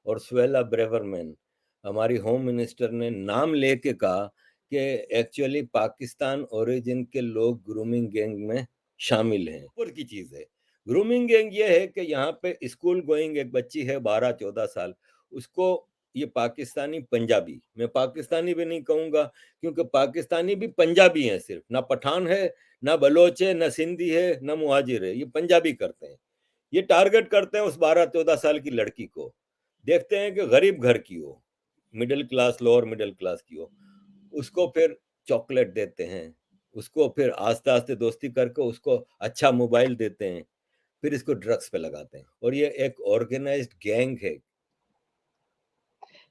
और Suella Braverman, हमारी home minister ने नाम लेके कहा कि एक्चुअली पाकिस्तान ओरिजिन के लोग ग्रूमिंग गैंग में शामिल हैं। ऊपर की चीज है, ग्रूमिंग गैंग ये है कि यहाँ पे स्कूल गोइंग एक बच्ची है 12-14 साल, उसको ये पाकिस्तानी पंजाबी, मैं पाकिस्तानी भी नहीं कहूंगा क्योंकि पाकिस्तानी भी पंजाबी है, सिर्फ ना पठान है, ना बलोच है, ना सिंधी है, ना मुहाजिर है, ये पंजाबी करते हैं। ये टारगेट करते हैं उस 12-14 साल की लड़की को, देखते हैं कि गरीब घर की हो, middle class, lower middle class की हो, उसको फिर चॉकलेट देते हैं, उसको फिर आस्ते आस्ते दोस्ती करके उसको अच्छा मोबाइल देते हैं, फिर इसको ड्रग्स पे लगाते हैं, और ये एक ऑर्गेनाइज्ड गैंग है।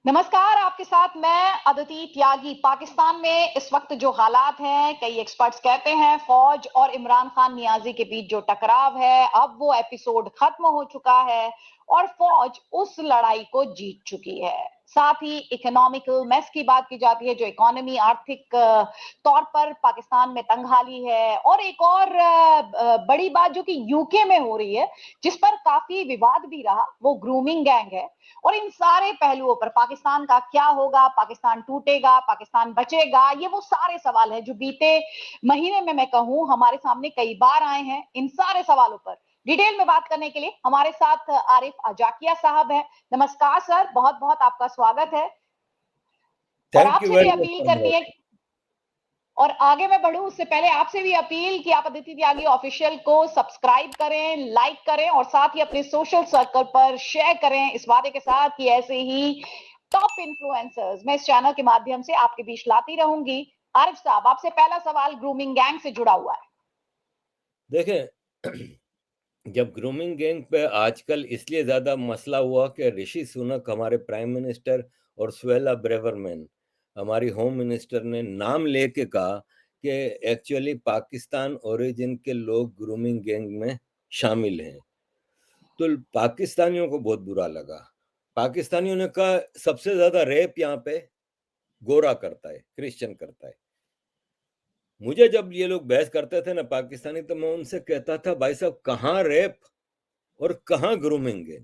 नमस्कार, आपके साथ मैं अदिति त्यागी। पाकिस्तान में इस वक्त जो हालात हैं, कई एक्सपर्ट्स कहते हैं फौज और इमरान खान नियाजी के बीच जो टकराव है, अब वो एपिसोड खत्म हो चुका है और फौज उस लड़ाई को जीत चुकी है। साथ ही इकोनॉमिकल मेस की बात की जाती है, जो इकोनॉमी आर्थिक तौर पर पाकिस्तान में तंगहाली है। और एक और बड़ी बात जो कि यूके में हो रही है, जिस पर काफी विवाद भी रहा, वो ग्रूमिंग गैंग है। और इन सारे पहलुओं पर पाकिस्तान का क्या होगा, पाकिस्तान टूटेगा, पाकिस्तान बचेगा, ये वो सारे सवाल हैं जो बीते महीने में मैं कहूं हमारे सामने कई बार आए हैं। इन सारे सवालों पर डिटेल में बात करने के लिए हमारे साथ आरिफ अजाकिया साहब हैं। नमस्कार सर, बहुत बहुत आपका स्वागत है। और थैंक यू आपसे भी वेरी अपील करनी है, मच। और आगे मैं बढ़ूं उससे पहले आपसे भी अपील कि आप अदिति त्यागी ऑफिशियल को सब्सक्राइब करें, लाइक करें और साथ ही अपने सोशल सर्कल पर शेयर करें, इस वादे के साथ कि ऐसे ही टॉप इन्फ्लुएंसर्स मैं इस चैनल के माध्यम से आपके बीच लाती रहूंगी। आरिफ साहब, आपसे पहला सवाल ग्रूमिंग गैंग से जुड़ा हुआ है। देखें, जब ग्रूमिंग गैंग पे आजकल इसलिए ज़्यादा मसला हुआ कि ऋषि सुनक, हमारे प्राइम मिनिस्टर, और सुएला ब्रेवरमैन, हमारी होम मिनिस्टर ने नाम लेके कहा कि एक्चुअली पाकिस्तान ओरिजिन के लोग ग्रूमिंग गैंग में शामिल हैं, तो पाकिस्तानियों को बहुत बुरा लगा। पाकिस्तानियों ने कहा सबसे ज़्यादा रेप यहाँ पे गोरा करता है, क्रिश्चियन करता है। मुझे जब ये लोग बहस करते थे ना पाकिस्तानी, तो मैं उनसे कहता था भाई साहब, कहाँ रेप और कहाँ ग्रूमिंग है?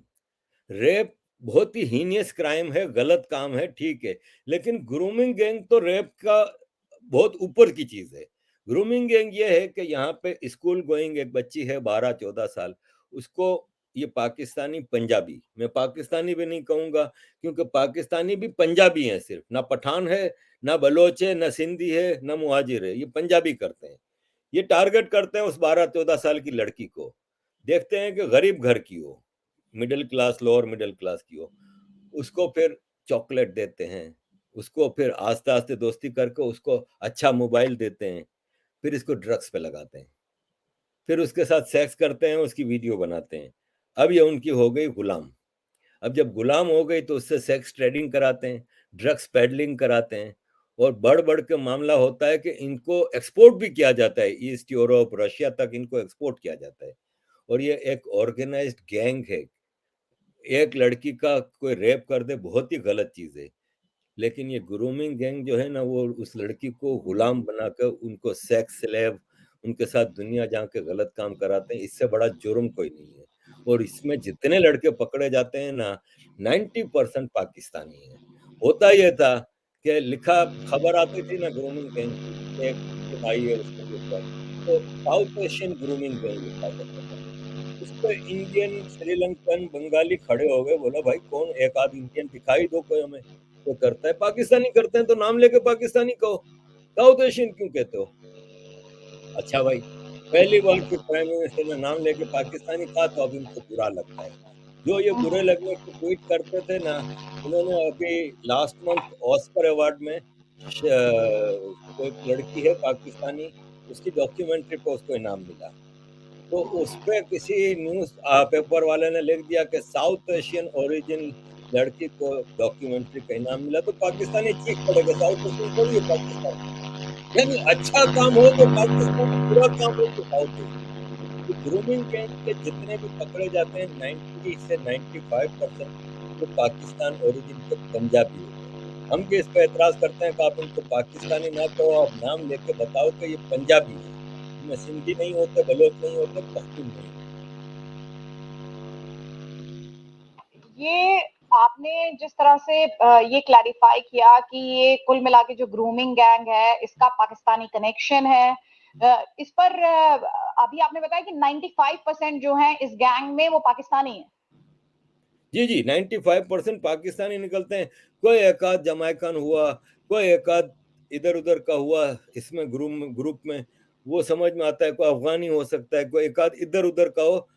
रेप बहुत ही हीनियस क्राइम है, गलत काम है, ठीक है, लेकिन ग्रूमिंग गैंग तो रेप का बहुत ऊपर की चीज है। ग्रूमिंग गैंग ये है कि यहाँ पे स्कूल गोइंग एक बच्ची है 12-14 साल, उसको ये पाकिस्तानी पंजाबी, मैं पाकिस्तानी भी नहीं कहूंगा क्योंकि पाकिस्तानी भी पंजाबी है, सिर्फ ना पठान है, ना बलोच है, ना सिंधी है, ना मुहाजिर है, ये पंजाबी करते हैं। ये टारगेट करते हैं उस 12-14 साल की लड़की को, देखते हैं कि गरीब घर की हो, middle class, lower middle class की हो, उसको फिर चॉकलेट देते हैं, उसको फिर आस्ते आस्ते दोस्ती करके उसको अच्छा मोबाइल देते हैं, फिर इसको ड्रग्स पे लगाते हैं, फिर उसके साथ सेक्स करते हैं, उसकी वीडियो बनाते हैं। अब ये उनकी हो गई गुलाम। अब जब गुलाम हो गई तो उससे सेक्स ट्रेडिंग कराते हैं, ड्रग्स पेडलिंग कराते हैं, और बढ़ बढ़ के मामला होता है कि इनको एक्सपोर्ट भी किया जाता है, ईस्ट यूरोप, रशिया तक इनको एक्सपोर्ट किया जाता है। और ये एक ऑर्गेनाइज्ड गैंग है। एक लड़की का कोई रेप कर दे, बहुत ही गलत चीज है, लेकिन ये ग्रूमिंग गैंग जो है ना, वो उस लड़की को गुलाम बनाकर उनको सेक्स स्लेव, उनके साथ दुनिया जहाँ के गलत काम कराते हैं, इससे बड़ा जुर्म कोई नहीं है। और इसमें जितने लड़के पकड़े जाते हैं ना, 90% पाकिस्तानी है। होता ये था कि लिखा खबर आती थी ना ग्रूमिंग गैंग की, एक टीम आई है उसके ऊपर, तो साउथ एशियन ग्रूमिंग गैंग लिखा जाता था। उस पर इंडियन, श्रीलंकन, बंगाली खड़े हो गए, बोला भाई कौन, एक आध इंडियन दिखाई दो कोई हमें, तो करता है। पाकिस्तानी करते हैं तो नाम लेके पाकिस्तानी कहो, साउथ एशियन क्यों कहते हो? अच्छा भाई, पहली बार फिर प्राइम मिनिस्टर ने नाम लेके पाकिस्तानी कहा तो अब इनको बुरा लगता है। जो ये बुरे लगने के ट्वीट करते थे ना, उन्होंने अभी लास्ट मंथ ऑस्कर अवार्ड में कोई एक लड़की है पाकिस्तानी, उसकी डॉक्यूमेंट्री पे उसको इनाम मिला, तो उस पे किसी न्यूज़ पेपर वाले ने लिख दिया कि साउथ एशियन ओरिजिन लड़की को डॉक्यूमेंट्री का इनाम मिला, तो पाकिस्तानी चीख पड़ेगा, साउथ एशियन थोड़ी है पाकिस्तानी। यानी अच्छा काम हो तो पाकिस्तानी, बुरा काम हो तो साउथ एशियन। तो ग्रूमिंग गैंग के जितने भी पकड़े जाते हैं, 90 से 95% वो पाकिस्तान ओरिजिन के पंजाबी होते हैं। हम भी इस पे एतराज करते हैं कि आप इनको पाकिस्तानी ना कहो, आप नाम लेके बताओ कि ये पंजाबी है, इनमें सिंधी नहीं होते, बलोच नहीं होते, पख्तून नहीं होते। ये आपने जिस तरह से ये क्लैरिफाई किया कि ये कुल मिला के जो ग्रूमिंग गैंग है इसका पाकिस्तानी कनेक्शन है, इस पर अभी आपने बताया कि 95% जो है इस गैंग में वो पाकिस्तानी है। जी जी, 95% पाकिस्तानी निकलते हैं। कोई एक आध जमैकन हुआ, कोई एक आध इधर उधर का हुआ इसमें ग्रुप में, वो समझ में आता है। कोई अफगानी हो सकता है, कोई एक आध इधर उधर का हो।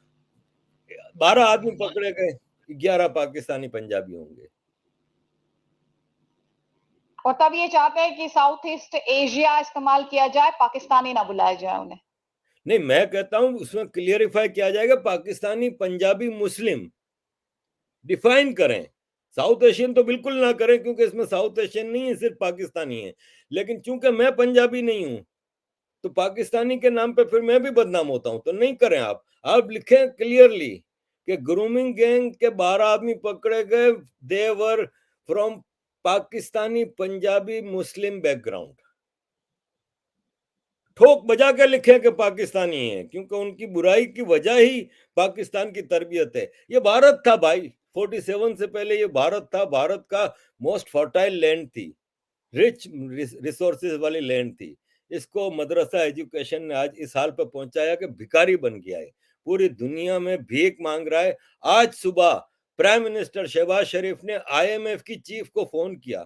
12 आदमी पकड़े गए, 11 पाकिस्तानी पंजाबी होंगे। और तब ये चाहते हैं कि साउथ ईस्ट एशिया इस्तेमाल किया जाए, पाकिस्तानी ना बुलाया जाए उन्हें। नहीं, मैं कहता हूं उसमें क्लियरिफाई किया जाएगा, पाकिस्तानी पंजाबी मुस्लिम डिफाइन करें। साउथ एशियन तो बिल्कुल ना करें, क्योंकि इसमें साउथ एशियन नहीं है, सिर्फ पाकिस्तानी है। लेकिन चूंकि मैं पंजाबी नहीं हूं, तो पाकिस्तानी के नाम पे फिर मैं भी बदनाम होता हूं। तो नहीं करें। आप लिखें क्लियरली कि ग्रूमिंग गैंग के 12 आदमी पकड़े गए, they were from Pakistani Punjabi Muslim background. ठोक बजा के लिखे कि पाकिस्तानी है, क्योंकि उनकी बुराई की वजह ही पाकिस्तान की तरबियत है। ये भारत था भाई, 47 से पहले ये भारत था। भारत का मोस्ट फर्टाइल लैंड थी, रिच रिसोर्सेज वाली लैंड थी। इसको मदरसा एजुकेशन ने आज इस हाल पर पहुंचाया कि भिखारी बन गया है, पूरी दुनिया में भीख मांग रहा है। आज सुबह प्राइम मिनिस्टर शहबाज शरीफ ने आईएमएफ की चीफ को फोन किया,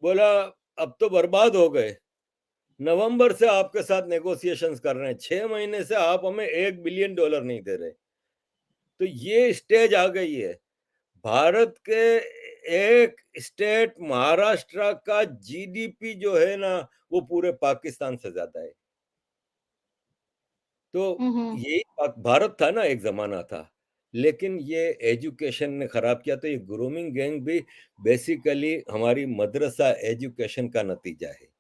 बोला अब तो बर्बाद हो गए, नवंबर से आपके साथ नेगोशिएशंस कर रहे हैं, 6 महीने से आप हमें $1 बिलियन नहीं दे रहे। तो ये स्टेज आ गई है। भारत के एक स्टेट महाराष्ट्र का जीडीपी जो है ना, वो पूरे पाकिस्तान से ज्यादा है। तो हम्म। यही भारत था ना, एक जमाना था। लेकिन ये एजुकेशन ने खराब किया। तो ये ग्रूमिंग गैंग भी बेसिकली हमारी मदरसा एजुकेशन का नतीजा है।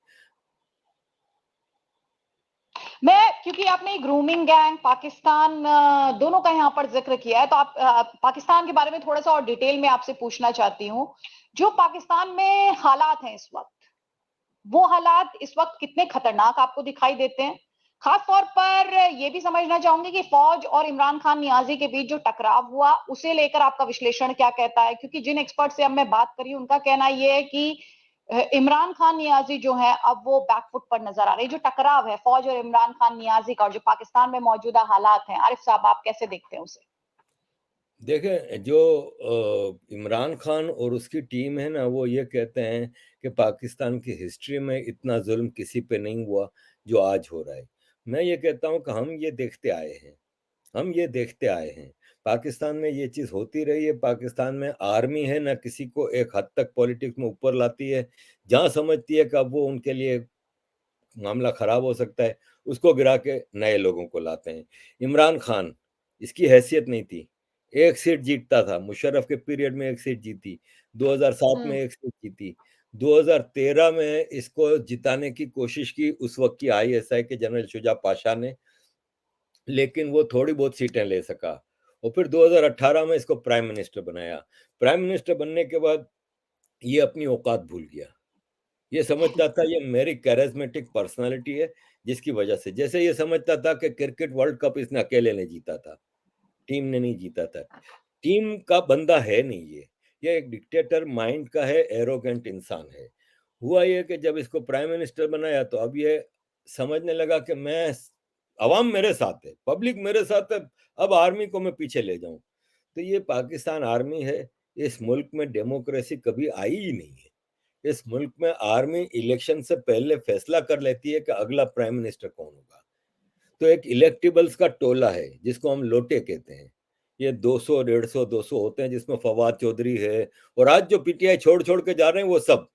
मैं क्योंकि आपने ग्रूमिंग गैंग पाकिस्तान दोनों का यहाँ पर जिक्र किया है, तो आप पाकिस्तान के बारे में थोड़ा सा और डिटेल में आपसे पूछना चाहती हूँ। जो पाकिस्तान में हालात हैं इस वक्त, वो हालात इस वक्त कितने खतरनाक आपको दिखाई देते हैं? खास तौर पर ये भी समझना चाहूंगी कि फौज और इमरान खान नियाजी के बीच जो टकराव हुआ, उसे लेकर आपका विश्लेषण क्या कहता है? क्योंकि जिन एक्सपर्ट से अब मैं बात करी, उनका कहना यह है कि इमरान खान नियाजी जो है अब वो बैकफुट पर नजर आ रहे हैं। जो टकराव है फौज और इमरान खान नियाजी का, और जो पाकिस्तान में मौजूदा हालात हैं, आरिफ साहब आप कैसे देखते हैं उसे? देखें, जो इमरान खान और उसकी टीम है ना, वो ये कहते हैं कि पाकिस्तान की हिस्ट्री में इतना जुल्म किसी पे नहीं हुआ जो आज हो रहा है। मैं ये कहता हूँ कि हम ये देखते आए हैं, हम ये देखते आए हैं। पाकिस्तान में ये चीज़ होती रही है। पाकिस्तान में आर्मी है ना, किसी को एक हद तक पॉलिटिक्स में ऊपर लाती है। जहाँ समझती है कि अब वो उनके लिए मामला खराब हो सकता है, उसको गिरा के नए लोगों को लाते हैं। इमरान खान, इसकी हैसियत नहीं थी। एक सीट जीतता था, मुशर्रफ के पीरियड में एक सीट जीती, 2007 में हम्म। एक सीट जीती, 2013 में इसको जिताने की कोशिश की उस वक्त की आईएसआई के जनरल शुजा पाशा ने, लेकिन वो थोड़ी बहुत सीटें ले सका। और फिर 2018 में इसको प्राइम मिनिस्टर बनाया। प्राइम मिनिस्टर बनने के बाद ये अपनी औकात भूल गया। ये समझता था ये मेरी कैरिज्मेटिक पर्सनालिटी है, जिसकी वजह से, जैसे ये समझता था कि क्रिकेट वर्ल्ड कप इसने अकेले ने जीता था, टीम ने नहीं जीता था। टीम का बंदा है नहीं ये एक डिक्टेटर माइंड का है, एरोगेंट इंसान है। हुआ ये कि जब इसको प्राइम मिनिस्टर बनाया, तो अब ये समझने लगा कि मैं, अवाम मेरे साथ है, पब्लिक मेरे साथ है, अब आर्मी को मैं पीछे ले जाऊं। तो ये पाकिस्तान आर्मी है। इस मुल्क में डेमोक्रेसी कभी आई ही नहीं है। इस मुल्क में आर्मी इलेक्शन से पहले फैसला कर लेती है कि अगला प्राइम मिनिस्टर कौन होगा। तो एक इलेक्टिबल्स का टोला है, जिसको हम लोटे कहते हैं। ये 200 150 200 होते हैं, जिसमें फवाद चौधरी है, और आज जो पीटीआई छोड़ छोड़ के जा रहे हैं वो सब,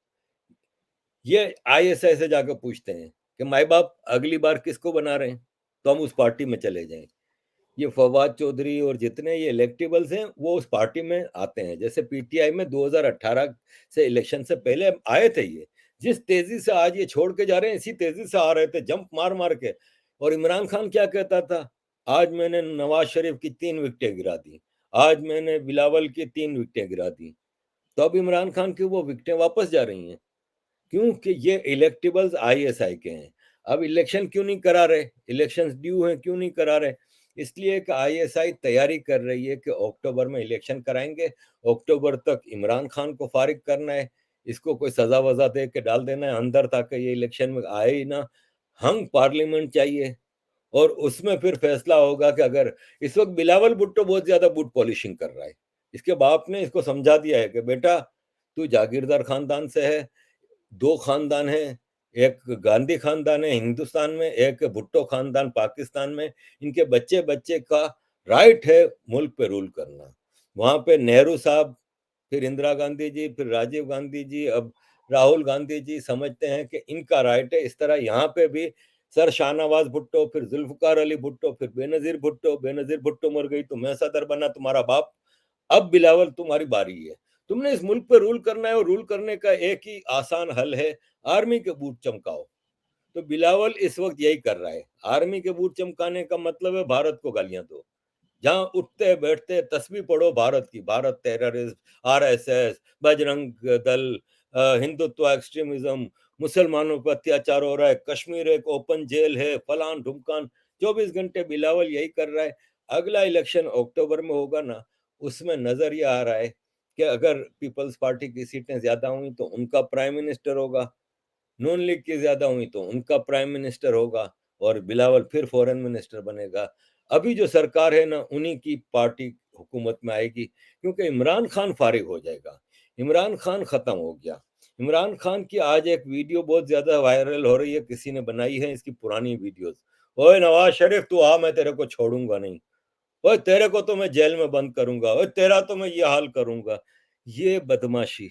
ये आईएसआई से जाकर पूछते हैं कि माई बाप अगली बार किसको बना रहे हैं, तो हम उस पार्टी में चले जाएं। ये फवाद चौधरी और जितने ये इलेक्टेबल्स हैं, वो उस पार्टी में आते हैं। जैसे पीटीआई में 2018 से इलेक्शन से पहले आए थे ये, जिस तेजी से आज ये छोड़ के जा रहे हैं, इसी तेजी से आ रहे थे, जंप मार मार के। और इमरान खान क्या कहता था, आज मैंने नवाज शरीफ की 3 विकेटें गिरा दी, आज मैंने बिलावल की 3 विकेटें गिरा दी। तो अब इमरान खान की वो विकेटें वापस जा रही हैं, क्योंकि ये इलेक्टेबल्स आईएसआई के हैं। अब इलेक्शन क्यों नहीं करा रहे, इलेक्शंस ड्यू हैं, क्यों नहीं करा रहे? इसलिए कि आईएसआई तैयारी कर रही है कि अक्टूबर में इलेक्शन कराएंगे, अक्टूबर तक इमरान खान को फारिग करना है, इसको कोई सजा वजा दे के डाल देना है अंदर ताकि ये इलेक्शन में आए ही ना। हंग पार्लियामेंट चाहिए और उसमें फिर फैसला होगा कि अगर इस वक्त बिलावल भुट्टो बहुत ज्यादा बूट पॉलिशिंग कर रहा है, इसके बाप ने इसको समझा दिया है कि बेटा तू जागीरदार खानदान से है, दो खानदान है, एक गांधी खानदान है हिंदुस्तान में, एक भुट्टो खानदान पाकिस्तान में, इनके बच्चे बच्चे का राइट है मुल्क पे रूल करना। वहां पे नेहरू साहब, फिर इंदिरा गांधी जी, फिर राजीव गांधी जी, अब राहुल गांधी जी समझते हैं कि इनका राइट है। इस तरह यहाँ पे भी सर शाहनवाज भुट्टो, फिर जुल्फकार अली भुट्टो, फिर बेनजीर भुट्टो, बेनजीर भुट्टो मर गई तो मैं सदर बना तुम्हारा बाप, अब बिलावल तुम्हारी बारी है, तुमने इस मुल्क पे रूल करना है और रूल करने का एक ही आसान हल है, आर्मी के बूट चमकाओ। तो बिलावल इस वक्त यही कर रहा है, आर्मी के बूट चमकाने का मतलब है भारत को गालियां दो, जहां उठते बैठते तस्वीर पढ़ो भारत की, Bharat terrorist, RSS, Bajrang Dal, Hindutva extremism, मुसलमानों पर अत्याचार हो रहा है, कश्मीर एक ओपन जेल है, फलान ढुमकान, 24 घंटे बिलावल यही कर रहा है। अगला इलेक्शन अक्टूबर में होगा ना, उसमें नजर ये आ रहा है कि अगर पीपल्स पार्टी की सीटें ज्यादा हुई तो उनका प्राइम मिनिस्टर होगा, नून लीग की ज्यादा हुई तो उनका प्राइम मिनिस्टर होगा, और बिलावल फिर फॉरेन मिनिस्टर बनेगा। अभी जो सरकार है ना उन्हीं की पार्टी हुकूमत में आएगी, क्योंकि इमरान खान फारिग हो जाएगा, इमरान खान खत्म हो गया। इमरान खान की आज एक वीडियो बहुत ज्यादा वायरल हो रही है, किसी ने बनाई है इसकी पुरानी वीडियोस। ओए नवाज शरीफ तू आ, मैं तेरे को छोड़ूंगा नहीं, ओए तेरे को तो मैं जेल में बंद करूंगा, ओए तेरा तो मैं ये हाल करूंगा। ये बदमाशी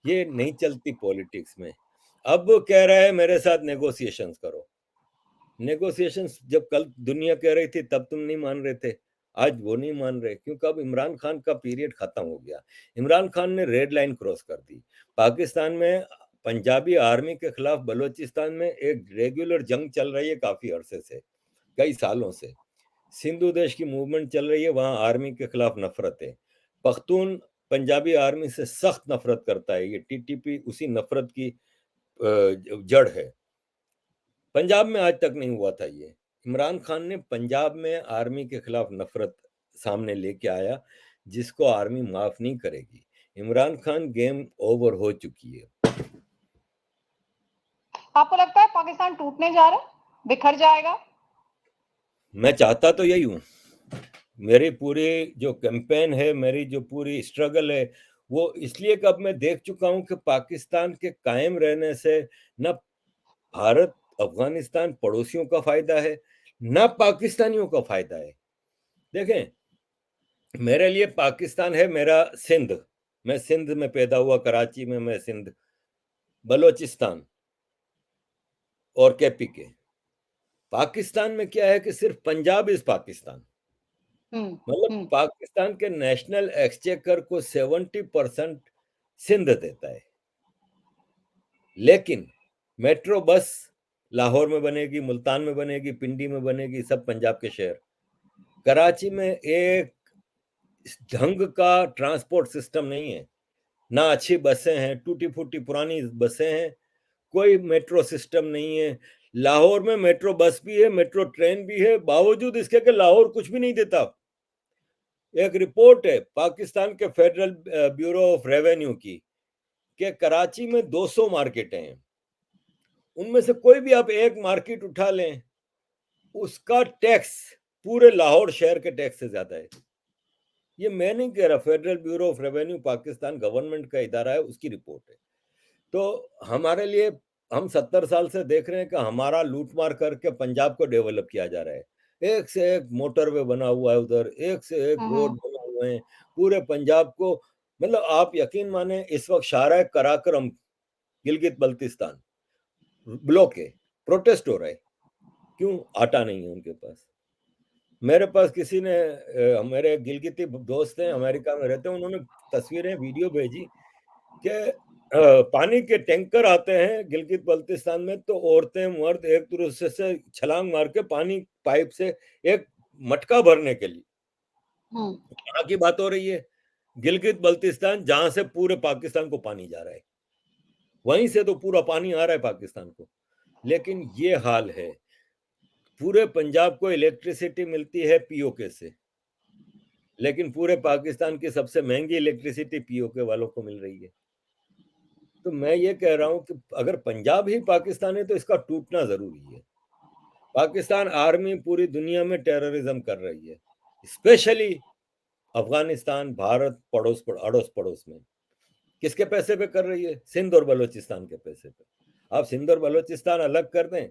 ये नहीं चलती पॉलिटिक्स में। अब कह रहा है मेरे साथ नेगोशिएशंस करो, नेगोशिएशंस जब कल दुनिया कह रही थी तब तुम नहीं मान रहे थे, आज वो नहीं मान रहे, क्योंकि अब इमरान खान का पीरियड खत्म हो गया। इमरान खान ने रेड लाइन क्रॉस कर दी। पाकिस्तान में पंजाबी आर्मी के खिलाफ बलूचिस्तान में एक रेगुलर जंग चल रही है काफी अरसे से, कई सालों से। सिंधु देश की मूवमेंट चल रही है, वहां आर्मी के खिलाफ नफरत है। पख्तून पंजाबी आर्मी से सख्त नफरत करता है, ये टीटीपी उसी नफरत की जड़ है। पंजाब में आज तक नहीं हुआ था ये। इमरान खान ने पंजाब में आर्मी के खिलाफ नफरत सामने लेके आया, जिसको आर्मी माफ नहीं करेगी। इमरान खान गेम ओवर हो चुकी है। आपको लगता है पाकिस्तान टूटने जा रहा है, बिखर जाएगा? मैं चाहता तो यही हूं। मेरी पूरी जो कैंपेन है, मेरी जो पूरी स्ट्रगल है, वो इसलिए कि अब मैं देख चुका हूं कि पाकिस्तान के कायम रहने से न भारत अफगानिस्तान पड़ोसियों का फायदा है, न पाकिस्तानियों का फायदा है। देखें, मेरे लिए पाकिस्तान है मेरा सिंध, मैं सिंध में पैदा हुआ, कराची में, मैं सिंध, बलोचिस्तान और केपी के। पाकिस्तान में क्या है कि सिर्फ पंजाब इज पाकिस्तान, हम्म। मतलब हम्म। पाकिस्तान के नेशनल एक्सचेकर को 70% सिंध देता है। लेकिन मेट्रो बस लाहौर में बनेगी, मुल्तान में बनेगी, पिंडी में बनेगी, सब पंजाब के शहर। कराची में एक ढंग का ट्रांसपोर्ट सिस्टम नहीं है, ना अच्छी बसें हैं, टूटी फूटी पुरानी बसें हैं, कोई मेट्रो सिस्टम नहीं है। लाहौर में मेट्रो बस भी है, मेट्रो ट्रेन भी है, बावजूद इसके कि लाहौर कुछ भी नहीं देता। एक रिपोर्ट है पाकिस्तान के फेडरल ब्यूरो ऑफ रेवेन्यू की कि कराची में 200 मार्केटें हैं, उनमें से कोई भी आप एक मार्केट उठा लें, उसका टैक्स पूरे लाहौर शहर के टैक्स से ज्यादा है। ये मैं नहीं कह रहा, federal bureau of revenue Pakistan government का इदारा है, उसकी रिपोर्ट है। तो हमारे लिए, हम 70 साल से देख रहे हैं कि हमारा लूटमार करके पंजाब को डेवलप किया जा रहा है, एक से एक मोटरवे बना हुआ है उधर, एक से एक रोड हम्म। बने हुए हैं पूरे पंजाब को। मतलब आप यकीन माने इस वक्त शाहराह कराकरम गिलगित बल्तिस्तान ब्लॉक है, प्रोटेस्ट हो रहा है, क्यों? आटा नहीं है उनके पास। मेरे पास किसी ने मेरे गिलगिती दोस्त हैं, अमेरिका में रहते हैं, उन्होंने तस्वीरें वीडियो भेजी कि पानी के टैंकर आते हैं गिलगित बल्तिस्तान में, तो औरतें मर्द एक दूसरे से छलांग मार के पानी पाइप से एक मटका भरने के लिए, हम्म। कहाँ की बात हो रही है? गिलगित बल्तिस्तान, जहां से पूरे पाकिस्तान को पानी जा रहा है, वहीं से तो पूरा पानी आ रहा है पाकिस्तान को। लेकिन ये हाल है, पूरे पंजाब को इलेक्ट्रिसिटी मिलती है पीओके से, लेकिन पूरे पाकिस्तान की सबसे महंगी इलेक्ट्रिसिटी पीओके वालों को मिल रही है। तो मैं ये कह रहा हूं कि अगर पंजाब ही पाकिस्तान है तो इसका टूटना जरूरी है। पाकिस्तान आर्मी पूरी दुनिया में टेररिज्म कर रही है, स्पेशली अफगानिस्तान, भारत, अड़ोस पड़ोस में। किसके पैसे पे कर रही है? सिंध और बलूचिस्तान के पैसे पे। आप सिंध और बलूचिस्तान अलग कर दें,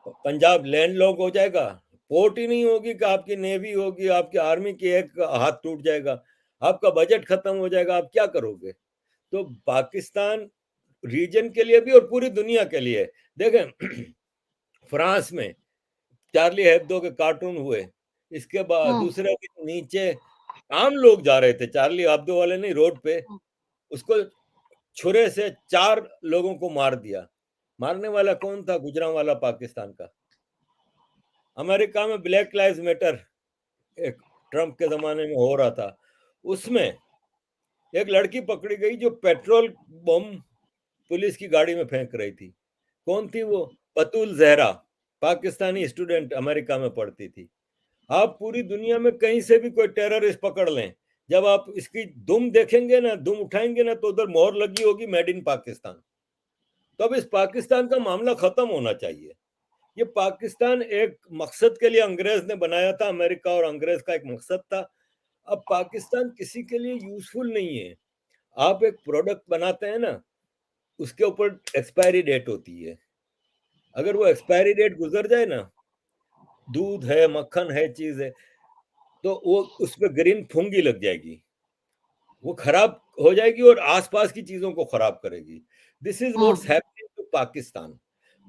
पंजाब लैंडलॉक हो जाएगा, पोर्ट ही नहीं होगी कि आपकी नेवी होगी, आपकी आर्मी की एक हाथ टूट जाएगा, आपका बजट खत्म हो जाएगा, आप क्या करोगे? तो पाकिस्तान रीजन के लिए भी और पूरी दुनिया के लिए, देखें फ्रांस में चार्ली हेब्दो के कार्टून हुए, इसके बाद हम्म। दूसरे दिन नीचे आम लोग जा रहे थे, चार्ली हेब्दो वाले नहीं, रोड पे उसको छुरे से 4 लोगों को मार दिया। मारने वाला कौन था? गुजरांवाला पाकिस्तान का। अमेरिका में ब्लैक लाइव्स मैटर एक ट्रंप के जमाने में हो रहा था, उसमें एक लड़की पकड़ी गई जो पेट्रोल बम पुलिस की गाड़ी में फेंक रही थी। कौन थी वो? बतूल जहरा, पाकिस्तानी स्टूडेंट, अमेरिका में पढ़ती थी। आप पूरी दुनिया में कहीं से भी कोई टेररिस्ट पकड़ लें, जब आप इसकी दुम देखेंगे ना, दुम उठाएंगे ना, तो उधर मोहर लगी होगी मेड इन पाकिस्तान। तो अब इस पाकिस्तान का मामला खत्म होना चाहिए। ये पाकिस्तान एक मकसद के लिए अंग्रेज ने बनाया था, अमेरिका और अंग्रेज का एक मकसद था। अब पाकिस्तान किसी के लिए यूजफुल नहीं है। आप एक प्रोडक्ट बनाते हैं ना, उसके ऊपर एक्सपायरी डेट होती है। अगर वो एक्सपायरी डेट गुजर जाए ना, दूध है, मक्खन है, चीज है, तो वो उस पर ग्रीन फुंगी लग जाएगी, वो खराब हो जाएगी और आसपास की चीजों को खराब करेगी। This is what's hmm. Happening to Pakistan.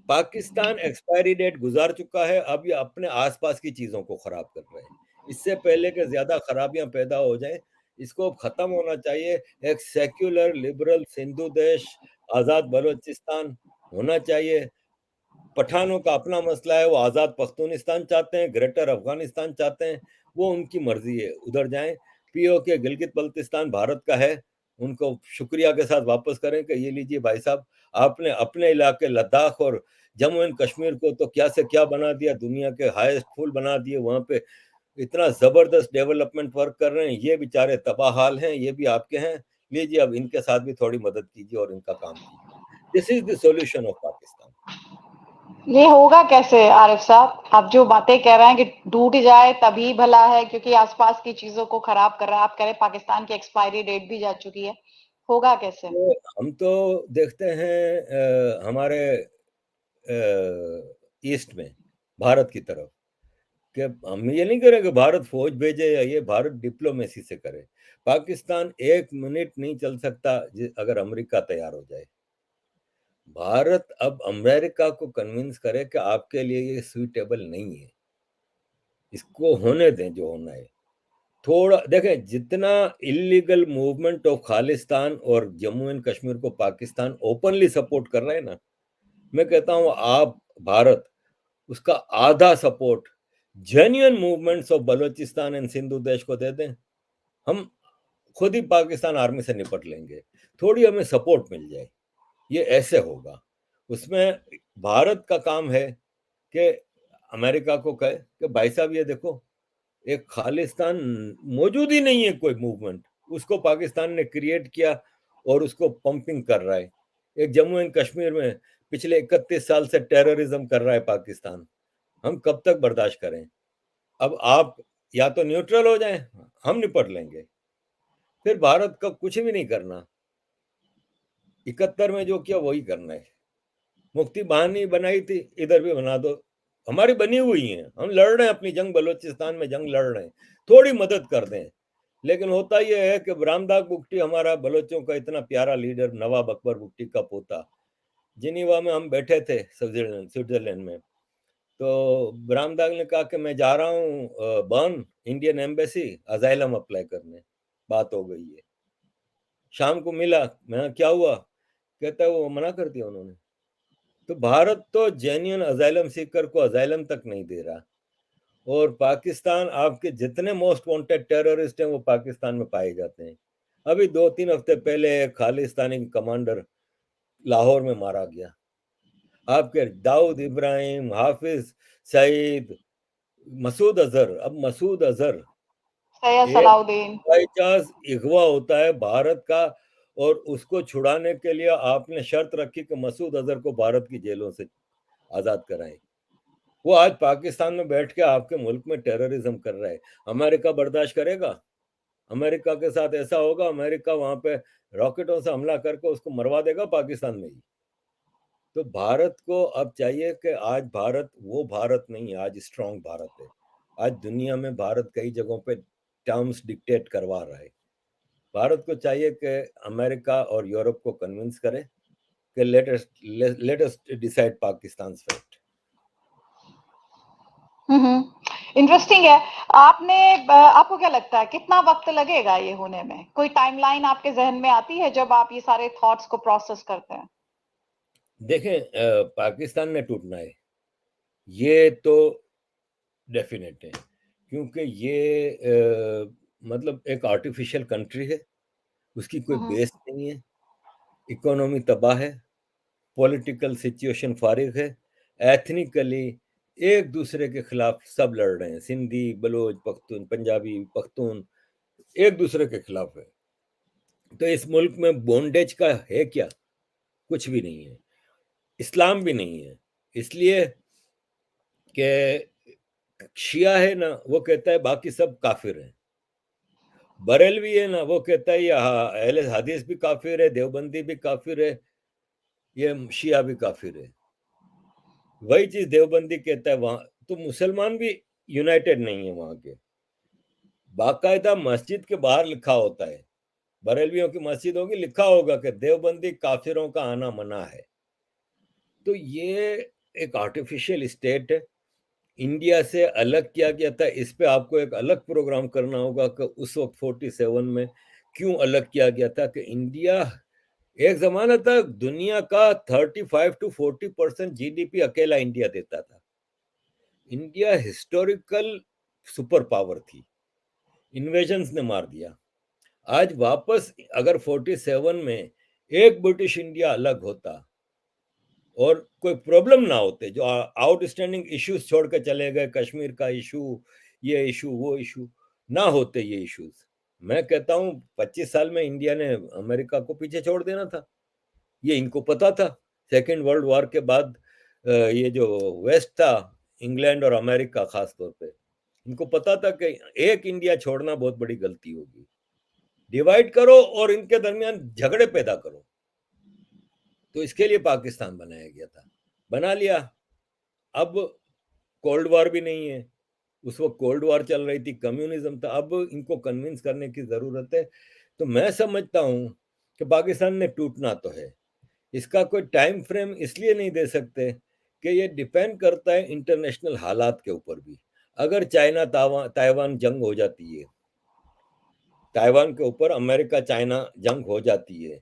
Pakistan expiry date गुजार चुका है, अब ये अपने आसपास की चीजों को खराब कर रहे हैं। इससे पहले कि ज्यादा खराबियां पैदा हो जाए, इसको अब खत्म होना चाहिए। एक सेक्युलर लिबरल सिंधु देश, आजाद बलूचिस्तान होना चाहिए। पठानों का अपना मसला है, वो आजाद पख्तूनिस्तान चाहते हैं, ग्रेटर अफगानिस्तान चाहते हैं, वो उनकी मर्जी है, उधर जाएं। पीओके गिलगित बल्तिस्तान भारत का है, उनको शुक्रिया के साथ वापस करें कि ये लीजिए भाई साहब, आपने अपने इलाके लद्दाख और जम्मू एंड कश्मीर को तो क्या से क्या बना दिया, दुनिया के हाईएस्ट फूल बना दिए, वहां पे इतना जबरदस्त डेवलपमेंट वर्क कर रहे हैं, ये बेचारे तबाह हाल हैं, ये भी आपके हैं, लीजिए अब इनके साथ भी थोड़ी मदद कीजिए और इनका काम कीजिए। This is the solution of Pakistan. ये होगा कैसे आरिफ साहब? आप जो बातें कह रहे हैं कि टूट जाए तभी भला है, क्योंकि आसपास की चीजों को खराब कर रहा है। आप कह रहे हैं पाकिस्तान की एक्सपायरी डेट भी जा चुकी है, होगा कैसे? तो हम तो देखते हैं हमारे ईस्ट में, भारत की तरफ, कि हम ये नहीं करें कि भारत फौज भेजे या ये, भारत डिप्लोमेसी से करे। पाकिस्तान एक मिनट नहीं चल सकता अगर अमेरिका तैयार हो जाए। भारत अब अमेरिका को कन्विंस करे कि आपके लिए ये सुइटेबल नहीं है, इसको होने दें जो होना है। थोड़ा देखें, जितना इलीगल मूवमेंट ऑफ खालिस्तान और जम्मू एंड कश्मीर को पाकिस्तान ओपनली सपोर्ट कर रहा है ना, मैं कहता हूं आप भारत उसका आधा support genuine movements of Balochistan and Sindhu देश को दे दें, हम खुद ही पाकिस्तान आर्मी से निपट लेंगे। थोड़ी हमें सपोर्ट मिल जाए, ये ऐसे होगा। उसमें भारत का काम है कि अमेरिका को कहे कि भाई साहब ये देखो, एक खालिस्तान मौजूद ही नहीं है, कोई मूवमेंट, उसको पाकिस्तान ने क्रिएट किया और उसको पंपिंग कर रहा है। एक जम्मू एंड कश्मीर में पिछले 31 साल से टेररिज्म कर रहा है पाकिस्तान, हम कब तक बर्दाश्त करें? अब आप या तो न्यूट्रल हो जाएं, हम निपट लेंगे, फिर भारत का कुछ भी नहीं करना, 71 में जो किया वही करना है। मुफ्ती बहानी बनाई थी, इधर भी बना दो, हमारी बनी हुई है, हम लड़ रहे हैं अपनी जंग, बलूचिस्तान में जंग लड़ रहे हैं, थोड़ी मदद कर दें। लेकिन होता यह है कि रामदाग बुगटी, हमारा बलोचों का इतना प्यारा लीडर, नवाब अकबर बुगटी का पोता, जिनीवा में हम बैठे थे स्विट्जरलैंड स्विट्जरलैंड में, तो रामदाग ने कहा कि मैं जा रहा हूँ burn, Indian embassy, asylum apply करने, बात हो गई है। शाम को मिला, मैं क्या हुआ, कहता है वो मना कर दिया उन्होंने। तो भारत तो जेन्युइन अजाइलम सीकर को अजाइलम तक नहीं दे रहा, और पाकिस्तान, आपके जितने मोस्ट वांटेड टेररिस्ट हैं वो पाकिस्तान में पाए जाते हैं। अभी 2-3 हफ्ते पहले एक खालिस्तानी कमांडर लाहौर में मारा गया। आपके दाऊद इब्राहिम, हाफिज सईद, मसूद अजहर, अब मसूद अजहर सैयद एक सलाउद्दीन। बाई चांस अगवा होता है भारत का, और उसको छुड़ाने के लिए आपने शर्त रखी कि मसूद अजहर को भारत की जेलों से आजाद कराएं। वो आज पाकिस्तान में बैठ के आपके मुल्क में टेररिज्म कर रहा है। अमेरिका बर्दाश्त करेगा? अमेरिका के साथ ऐसा होगा, अमेरिका वहां पे रॉकेटों से हमला करके उसको मरवा देगा पाकिस्तान में ही। तो भारत को अब चाहिए कि आज भारत वो भारत नहीं है, आज स्ट्रांग भारत है। आज दुनिया में भारत कई जगहों पे टर्म्स डिक्टेट करवा रहा है। भारत को चाहिए कि अमेरिका और यूरोप को कन्विंस करे कि let us decide Pakistan fate. Interesting है। आपको क्या लगता है कितना वक्त लगेगा ये होने में? कोई टाइमलाइन आपके जहन में आती है जब आप ये सारे थॉट्स को प्रोसेस करते हैं? देखें, पाकिस्तान ने टूटना है, ये तो डेफिनेट है, क्योंकि ये मतलब एक आर्टिफिशियल कंट्री है, उसकी कोई हम्म। बेस नहीं है, इकोनॉमी तबाह है, पॉलिटिकल सिचुएशन फारिग है, एथनिकली एक दूसरे के खिलाफ सब लड़ रहे हैं, सिंधी, बलोच, पख्तून, पंजाबी, पख्तून एक दूसरे के खिलाफ है। तो इस मुल्क में बॉन्डेज का है क्या? कुछ भी नहीं है, इस्लाम भी नहीं है। इसलिए कि शिया है ना, वो कहता है बाकी सब काफिर हैं। बरेलवी है ना, वो कहता है ये अहले हदीस भी काफिर है, देवबंदी भी काफिर है, ये शिया भी काफिर है। वही चीज देवबंदी कहता है वहां। तो मुसलमान भी यूनाइटेड नहीं है वहां के। बाकायदा मस्जिद के बाहर लिखा होता है, बरेलवियों की मस्जिद होगी, लिखा होगा कि देवबंदी काफिरों का आना मना है। तो ये एक आर्टिफिशियल स्टेट है, इंडिया से अलग किया गया था। इस पे आपको एक अलग प्रोग्राम करना होगा कि उस वक्त 47 में क्यों अलग किया गया था। कि इंडिया एक जमाना था दुनिया का 35 to 40% जीडीपी अकेला इंडिया देता था। इंडिया हिस्टोरिकल सुपर पावर थी, इन्वेजन्स ने मार दिया। आज वापस अगर 47 में एक ब्रिटिश इंडिया अलग होता और कोई प्रॉब्लम ना होते, जो आउटस्टैंडिंग इश्यूज छोड़ के चले गए, कश्मीर का इशू, ये इशू, वो इशू, ना होते ये इश्यूज, मैं कहता हूँ 25 साल में इंडिया ने अमेरिका को पीछे छोड़ देना था। ये इनको पता था। सेकेंड वर्ल्ड वॉर के बाद ये जो वेस्ट था, इंग्लैंड और अमेरिका खास तौर पे, इनको पता था कि एक इंडिया छोड़ना बहुत बड़ी गलती होगी। डिवाइड करो और इनके दरमियान झगड़े पैदा करो। तो इसके लिए पाकिस्तान बनाया गया था, बना लिया। अब कोल्ड वॉर भी नहीं है, उस वक्त कोल्ड वॉर चल रही थी, कम्युनिज्म था। अब इनको कन्विंस करने की जरूरत है। तो मैं समझता हूं कि पाकिस्तान ने टूटना तो है, इसका कोई टाइम फ्रेम इसलिए नहीं दे सकते कि ये डिपेंड करता है इंटरनेशनल हालात के ऊपर भी। अगर चाइना ताइवान जंग हो जाती है, ताइवान के ऊपर अमेरिका चाइना जंग हो जाती है,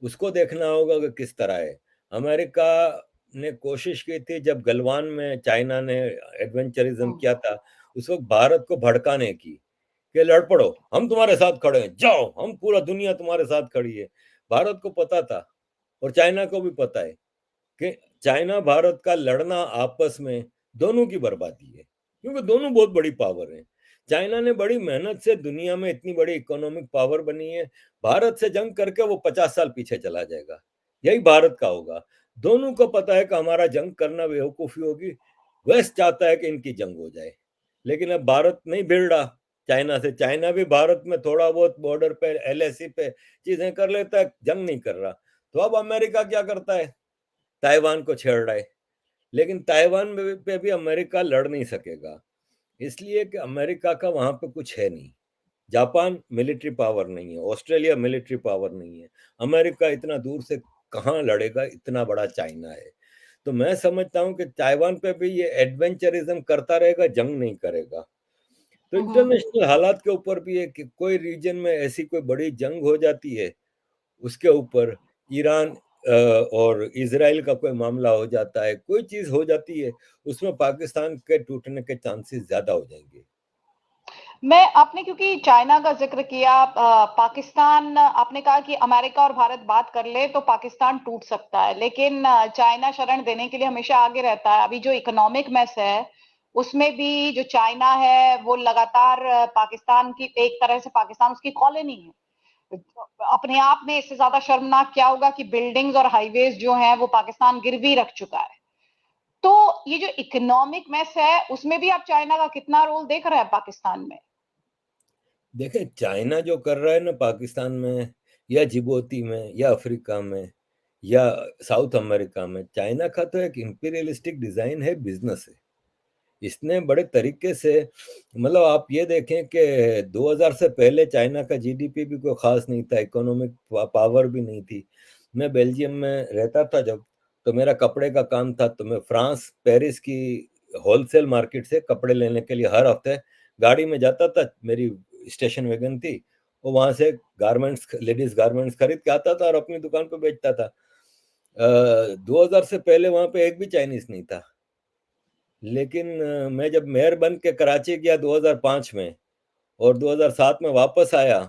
उसको देखना होगा कि किस तरह है। अमेरिका ने कोशिश की थी जब गलवान में चाइना ने एडवेंचरिज्म हम्म। किया था, उस वक्त भारत को भड़काने की कि लड़ पड़ो, हम तुम्हारे साथ खड़े हैं, जाओ, हम पूरा दुनिया तुम्हारे साथ खड़ी है। भारत को पता था और चाइना को भी पता है कि चाइना भारत का लड़ना आपस में दोनों की बर्बादी है, क्योंकि दोनों बहुत बड़ी पावर हैं। चाइना ने बड़ी मेहनत से दुनिया में इतनी बड़ी इकोनॉमिक पावर बनी है, भारत से जंग करके वो 50 साल पीछे चला जाएगा, यही भारत का होगा। दोनों को पता है कि हमारा जंग करना बेवकूफ़ी होगी, वेस्ट चाहता है कि इनकी जंग हो जाए। लेकिन अब भारत नहीं भिड़ रहा चाइना से, चाइना भी भारत में थोड़ा बहुत बॉर्डर पे एलएसी पे चीजें कर लेता है, जंग नहीं कर रहा। तो अब अमेरिका क्या करता है, ताइवान को छेड़ रहा है। लेकिन ताइवान पे भी अमेरिका लड़ नहीं सकेगा, इसलिए कि अमेरिका का वहां पे कुछ है नहीं। जापान मिलिट्री पावर नहीं है, ऑस्ट्रेलिया मिलिट्री पावर नहीं है, अमेरिका इतना दूर से कहाँ लड़ेगा, इतना बड़ा चाइना है। तो मैं समझता हूँ कि ताइवान पे भी ये एडवेंचरिज्म करता रहेगा, जंग नहीं करेगा। तो हम्म। इंटरनेशनल हालात के ऊपर भी है कि कोई रीजन में ऐसी कोई बड़ी जंग हो जाती है, उसके ऊपर ईरान और इजराइल का कोई मामला हो जाता है, कोई चीज हो जाती है, उसमें पाकिस्तान के टूटने के चांसेस ज्यादा हो जाएंगे। मैं आपने क्योंकि चाइना का ज़िक्र किया पाकिस्तान आपने कहा कि अमेरिका और भारत बात कर ले तो पाकिस्तान टूट सकता है, लेकिन चाइना शरण देने के लिए हमेशा आगे रहता है। अभी जो इकोनॉमिक मेस है, उसमें भी जो चाइना है, वो लगातार पाकिस्तान की एक तरह से पाकिस्तान उसकी कॉलोनी है। अपने आप में इससे ज़्यादा शर्मनाक क्या होगा कि बिल्डिंग्स और हाईवेज़ जो हैं, वो पाकिस्तान गिरवी रख चुका है। तो ये जो इकोनॉमिक मेस है, उसमें भी आप चाइना का कितना रोल देख रहे हैं पाकिस्तान में? देखिए, चाइना जो कर रहा है ना पाकिस्तान में या जिबूती में या अफ्रीका में या साउथ अमेरिका में, चाइना का तो एक इंपीरियलिस्टिक डिज़ाइन है, बिज़नेस है। इसने बड़े तरीके से, मतलब आप ये देखें कि 2000 से पहले चाइना का जीडीपी भी कोई ख़ास नहीं था, इकोनॉमिक पावर भी नहीं थी। मैं बेल्जियम में रहता था जब, तो मेरा कपड़े का काम था, तो मैं फ्रांस, पेरिस की होलसेल मार्केट से कपड़े लेने के लिए हर हफ्ते गाड़ी में जाता था। मेरी स्टेशन वैगन थी, वो वहाँ से गारमेंट्स, लेडीज़ गारमेंट्स खरीद के आता था और अपनी दुकान पे बेचता था। 2000 से पहले वहाँ पे एक भी चाइनीज़ नहीं था। लेकिन मैं जब मेयर बन के कराची गया 2005 में और 2007 में वापस आया,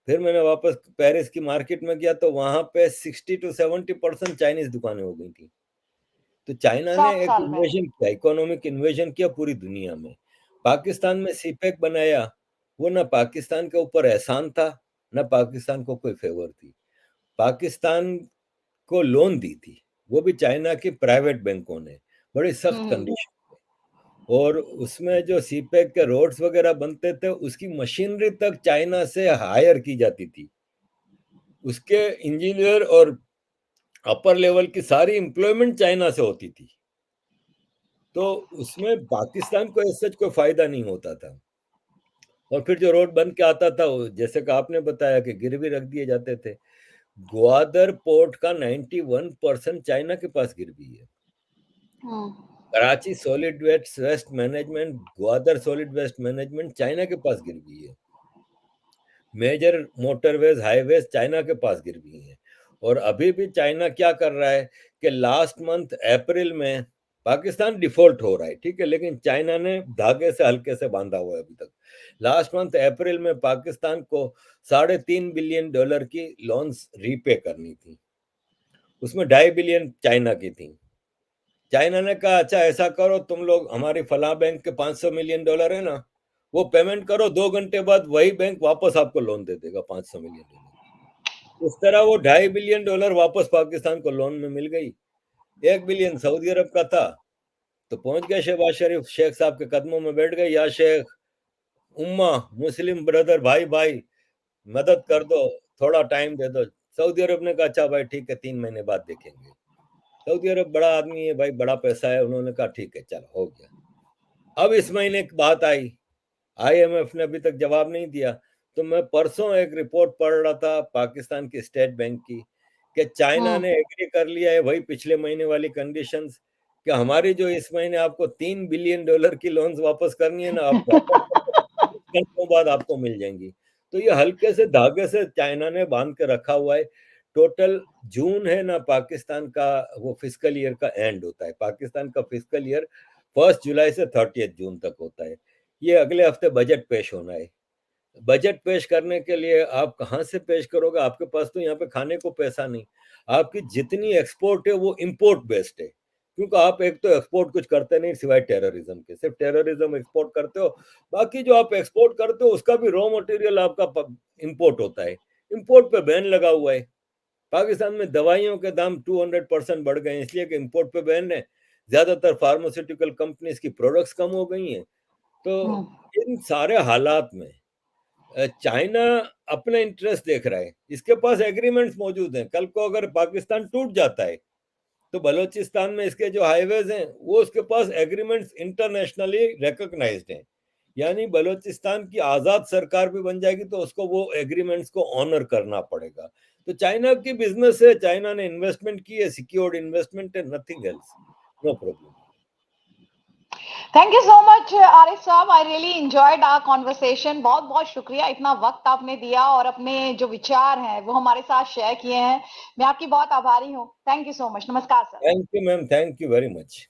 फिर मैंने वापस पेरिस की मार्केट में गया, तो वहाँ पे 60 टू 70% चाइनीज़ दुकानें हो गई थी। तो चाइना ने 7 एक साल में। इन्वेशन किया, इकोनॉमिक इन्वेशन किया पूरी दुनिया में। पाकिस्तान में सीपेक बनाया, वो ना पाकिस्तान के ऊपर एहसान था, ना पाकिस्तान को कोई फ़ेवर थी। पाकिस्तान को लोन दी थी, वो भी चाइना की प्राइवेट बैंकों ने, बड़ी सख्त हुँ, कंडीशन। और उसमें जो सीपेक के रोड्स वगैरह बनते थे, उसकी मशीनरी तक चाइना से हायर की जाती थी। उसके इंजीनियर और अपर लेवल की सारी एम्प्लॉयमेंट चाइना से होती थी। तो उसमें पाकिस्तान को ऐसा कोई फ़ायदा नहीं होता था। और फिर जो रोड बन के आता था, वो जैसे कि आपने बताया कि गिरवी रख दिए जाते थे। ग्वादर पोर्ट का 91% चाइना के पास गिरवी है। हुँ। Karachi solid waste waste management, Gwadar solid waste management China के पास गिरवी है। मेजर मोटरवेज, हाईवेज चाइना के पास गिरवी हैं। और अभी भी चाइना क्या कर रहा है कि लास्ट मंथ अप्रैल में पाकिस्तान डिफ़ॉल्ट हो रहा है, ठीक है? लेकिन चाइना ने धागे से हल्के से बाँधा हुआ है अभी तक। लास्ट मंथ अप्रैल में पाकिस्तान को $3.5 बिलियन की लोन्स रीपे करनी थी। उसमें 2.5 बिलियन चाइना की थी। चाइना ने कहा, अच्छा ऐसा करो, तुम लोग हमारी फलां बैंक के $500 मिलियन है ना, वो पेमेंट करो, 2 घंटे बाद वही बैंक वापस आपको लोन दे देगा $500 मिलियन। इस तरह वो $2.5 बिलियन वापस पाकिस्तान को लोन में मिल गई। 1 बिलियन सऊदी अरब का था, तो पहुंच गए शहबाज शरीफ शेख साहब के कदमों में बैठ गए, या शेख उम्मा, मुस्लिम ब्रदर, भाई भाई मदद कर दो, थोड़ा टाइम दे दो। सऊदी अरब ने कहा, अच्छा भाई ठीक है, 3 महीने बाद देखेंगे। सऊदी अरब बड़ा आदमी है भाई, बड़ा पैसा है, उन्होंने कहा ठीक है चलो हो गया। अब इस महीने एक बात आई, आईएमएफ ने अभी तक जवाब नहीं दिया। तो मैं परसों एक रिपोर्ट पढ़ रहा था पाकिस्तान की स्टेट बैंक की, कि चाइना हुँ। ने एग्री कर लिया है वही पिछले महीने वाली कंडीशंस, कि हमारी जो इस महीने आपको $3 बिलियन की लोन्स वापस करनी है ना, आप वापस कर दो, कुछ घंटों बाद आपको मिल जाएंगी। तो ये हल्के से धागे से चाइना ने बांध के रखा हुआ है। टोटल जून है ना पाकिस्तान का, वो फिस्कल ईयर का एंड होता है। पाकिस्तान का फिस्कल ईयर 1 जुलाई से 30 जून तक होता है। ये अगले हफ्ते बजट पेश होना है। बजट पेश करने के लिए आप कहाँ से पेश करोगे? आपके पास तो यहाँ पे खाने को पैसा नहीं। आपकी जितनी एक्सपोर्ट है वो इम्पोर्ट बेस्ड है। क्योंकि आप एक तो एक्सपोर्ट कुछ करते नहीं सिवाय टेररिज्म के, सिर्फ टेररिज्म एक्सपोर्ट करते हो। बाकी जो आप एक्सपोर्ट करते हो उसका भी रॉ मटेरियल आपका इम्पोर्ट होता है। इम्पोर्ट पे बैन लगा हुआ है। पाकिस्तान में दवाइयों के दाम 200% बढ़ गए हैं, इसलिए कि इम्पोर्ट पे बैन है। ज्यादातर फार्मास्यूटिकल कंपनीज की प्रोडक्ट्स कम हो गई हैं। तो हुँ। इन सारे हालात में चाइना अपना इंटरेस्ट देख रहा है। इसके पास एग्रीमेंट्स मौजूद हैं। कल को अगर पाकिस्तान टूट जाता है, तो बलूचिस्तान में इसके जो हाईवेज हैं, वो उसके पास एग्रीमेंट्स इंटरनेशनली रिकॉग्नाइज्ड हैं। यानी बलूचिस्तान की आज़ाद सरकार भी बन जाएगी, तो उसको वो एग्रीमेंट्स को ऑनर करना पड़ेगा। तो चाइना की बिजनेस है, चाइना ने इन्वेस्टमेंट की है, सिक्योर्ड इन्वेस्टमेंट है, nothing else, no problem. Thank you so much Arif sahab, I really enjoyed our conversation. बहुत-बहुत शुक्रिया इतना वक्त आपने दिया और अपने जो विचार हैं वो हमारे साथ शेयर किए हैं। मैं आपकी बहुत आभारी हूँ। Thank you so much. नमस्कार sir. Thank you ma'am, thank you very much.